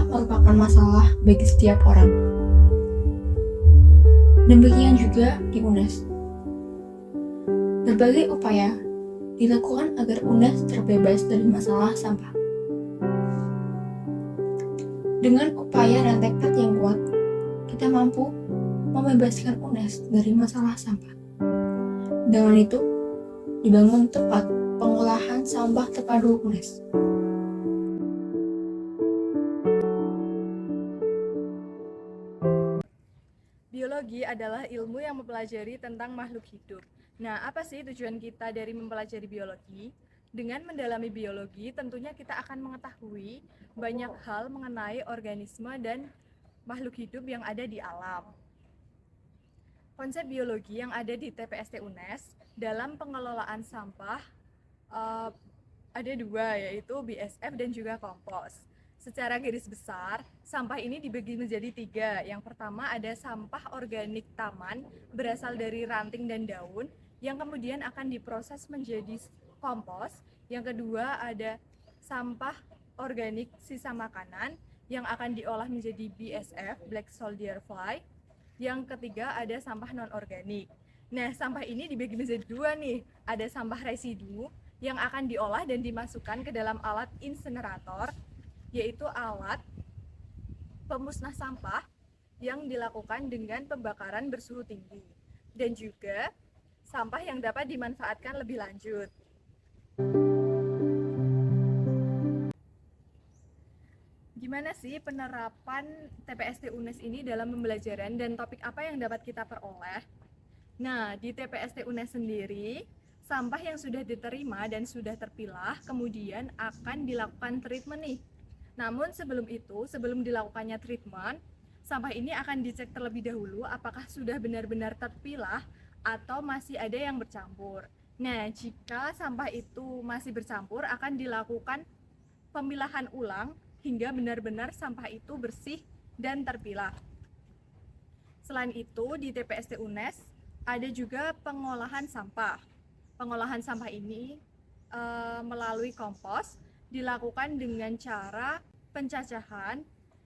merupakan masalah bagi setiap orang. Demikian juga di UNES. Berbagai upaya dilakukan agar UNES terbebas dari masalah sampah. Dengan upaya dan tekad yang kuat, kita mampu membebaskan UNES dari masalah sampah. Dengan itu, dibangun tempat pengolahan sampah terpadu UNES. Biologi adalah ilmu yang mempelajari tentang makhluk hidup. Nah, apa sih tujuan kita dari mempelajari biologi? Dengan mendalami biologi, tentunya kita akan mengetahui banyak hal mengenai organisme dan makhluk hidup yang ada di alam. Konsep biologi yang ada di TPST UNES dalam pengelolaan sampah ada dua, yaitu BSF dan juga kompos. Secara garis besar, sampah ini dibagi menjadi tiga. Yang pertama ada sampah organik taman berasal dari ranting dan daun yang kemudian akan diproses menjadi kompos. Yang kedua ada sampah organik sisa makanan yang akan diolah menjadi BSF, Black Soldier Fly. Yang ketiga ada sampah non-organik. Nah, sampah ini dibagi menjadi dua nih. Ada sampah residu yang akan diolah dan dimasukkan ke dalam alat insinerator, yaitu alat pemusnah sampah yang dilakukan dengan pembakaran bersuhu tinggi. Dan juga sampah yang dapat dimanfaatkan lebih lanjut. Gimana sih penerapan TPST UNES ini dalam pembelajaran dan topik apa yang dapat kita peroleh? Nah, di TPST UNES sendiri, sampah yang sudah diterima dan sudah terpilah kemudian akan dilakukan treatment nih. Namun sebelum itu, sebelum dilakukannya treatment, sampah ini akan dicek terlebih dahulu apakah sudah benar-benar terpilah atau masih ada yang bercampur. Nah, jika sampah itu masih bercampur, akan dilakukan pemilahan ulang hingga benar-benar sampah itu bersih dan terpilah. Selain itu, di TPST UNES ada juga pengolahan sampah. Pengolahan sampah ini melalui kompos dilakukan dengan cara pencacahan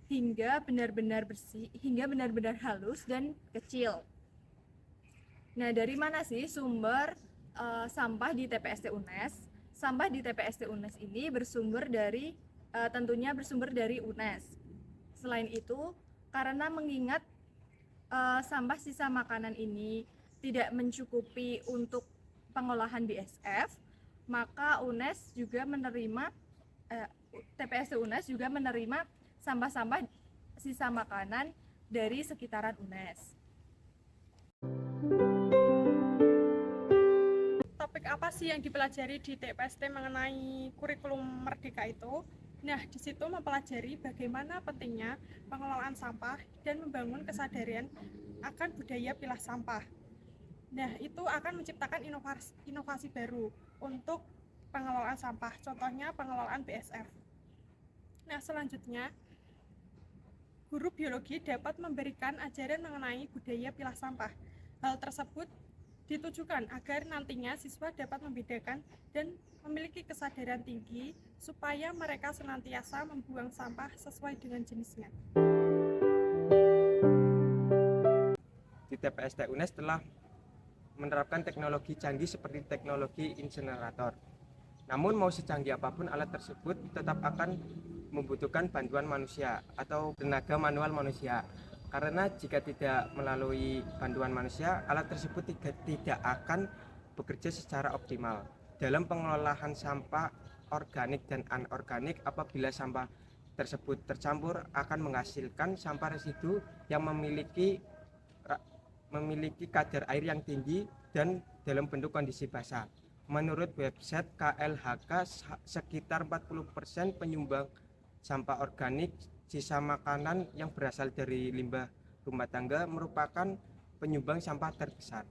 hingga benar-benar bersih, hingga benar-benar halus dan kecil. Nah, dari mana sih sumber sampah di TPST UNES? Sampah di TPST UNES ini tentunya bersumber dari UNES. Selain itu, karena mengingat sampah sisa makanan ini tidak mencukupi untuk pengolahan BSF, maka UNES juga menerima TPST UNES juga menerima sampah-sampah sisa makanan dari sekitaran UNES. Topik apa sih yang dipelajari di TPST mengenai kurikulum Merdeka itu? Nah, di situ mempelajari bagaimana pentingnya pengelolaan sampah dan membangun kesadaran akan budaya pilah sampah. Nah, itu akan menciptakan inovasi baru untuk pengelolaan sampah, contohnya pengelolaan BSF. Nah, selanjutnya, guru biologi dapat memberikan ajaran mengenai budaya pilah sampah. Hal tersebut ditujukan agar nantinya siswa dapat membedakan dan memiliki kesadaran tinggi supaya mereka senantiasa membuang sampah sesuai dengan jenisnya. Di TPST UNES telah menerapkan teknologi canggih seperti teknologi insinerator. Namun mau secanggih apapun alat tersebut tetap akan membutuhkan bantuan manusia atau tenaga manual manusia. Karena jika tidak melalui bantuan manusia, alat tersebut tidak akan bekerja secara optimal. Dalam pengelolaan sampah organik dan anorganik, apabila sampah tersebut tercampur akan menghasilkan sampah residu yang memiliki kadar air yang tinggi dan dalam bentuk kondisi basah. Menurut website KLHK, sekitar 40% penyumbang sampah organik sisa makanan yang berasal dari limbah rumah tangga merupakan penyumbang sampah terbesar.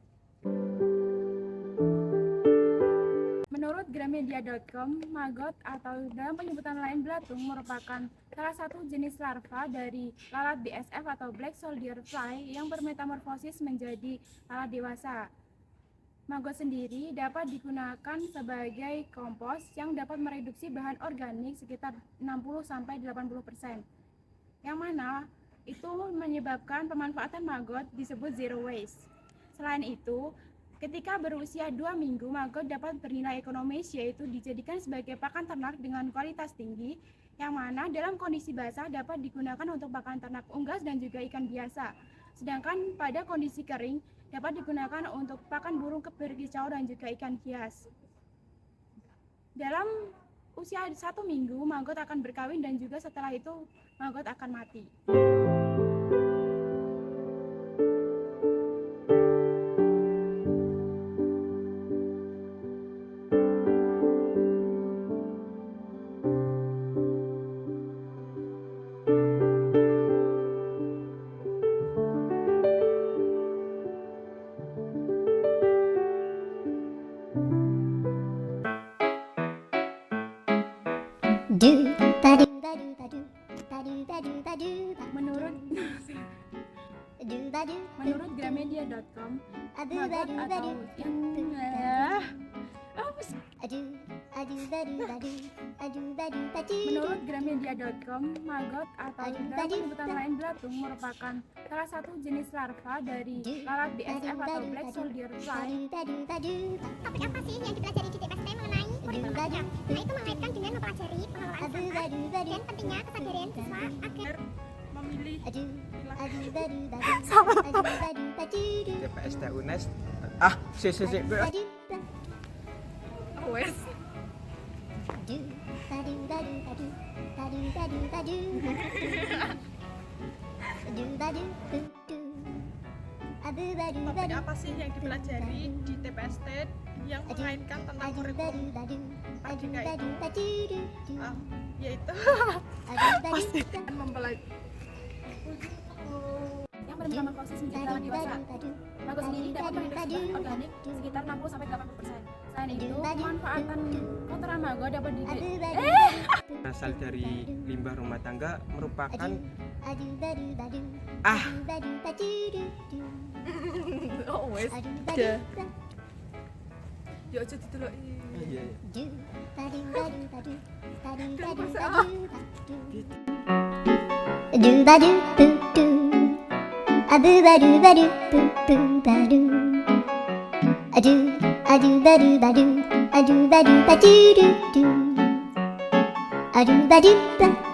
Menurut Gramedia.com, maggot atau dalam penyebutan lain belatung merupakan salah satu jenis larva dari lalat BSF atau Black Soldier Fly yang bermetamorfosis menjadi lalat dewasa. Maggot sendiri dapat digunakan sebagai kompos yang dapat mereduksi bahan organik sekitar 60-80%. yang mana itu menyebabkan pemanfaatan maggot disebut zero waste. Selain itu, ketika berusia 2 minggu, maggot dapat bernilai ekonomis, yaitu dijadikan sebagai pakan ternak dengan kualitas tinggi, yang mana dalam kondisi basah dapat digunakan untuk pakan ternak unggas dan juga ikan biasa. Sedangkan pada kondisi kering dapat digunakan untuk pakan burung berkicau dan juga ikan hias. Dalam usia 1 minggu, maggot akan berkawin dan juga setelah itu maggot akan mati. Menurut Gramedia.com, maggot atau Menurut Gramedia.com, maggot atau dalam penyebutan lain belatung merupakan salah satu jenis larva dari lalat BSF atau Black Soldier Fly. Topik apa sih yang dipelajari di TPST mengenai kurikulum ajar? Nah, itu mengaitkan dengan mempelajari pengelolaan sampah dan pentingnya kesadaran siswa agar memilih TPST UNES Wes. topik apa sih yang dipelajari di TPST yang mengaitkan tentang kurikulum merdeka itu? Yaitu Yang bermetamorfosis menjadi lalat dewasa. Maggot sendiri dapat menghidup bahan organik sekitar 60-80%. Selain itu, pemanfaatan kotoran maggot dapat berasal dari limbah rumah tangga merupakan Oh wes. Yo aja diteloki. iya. Adu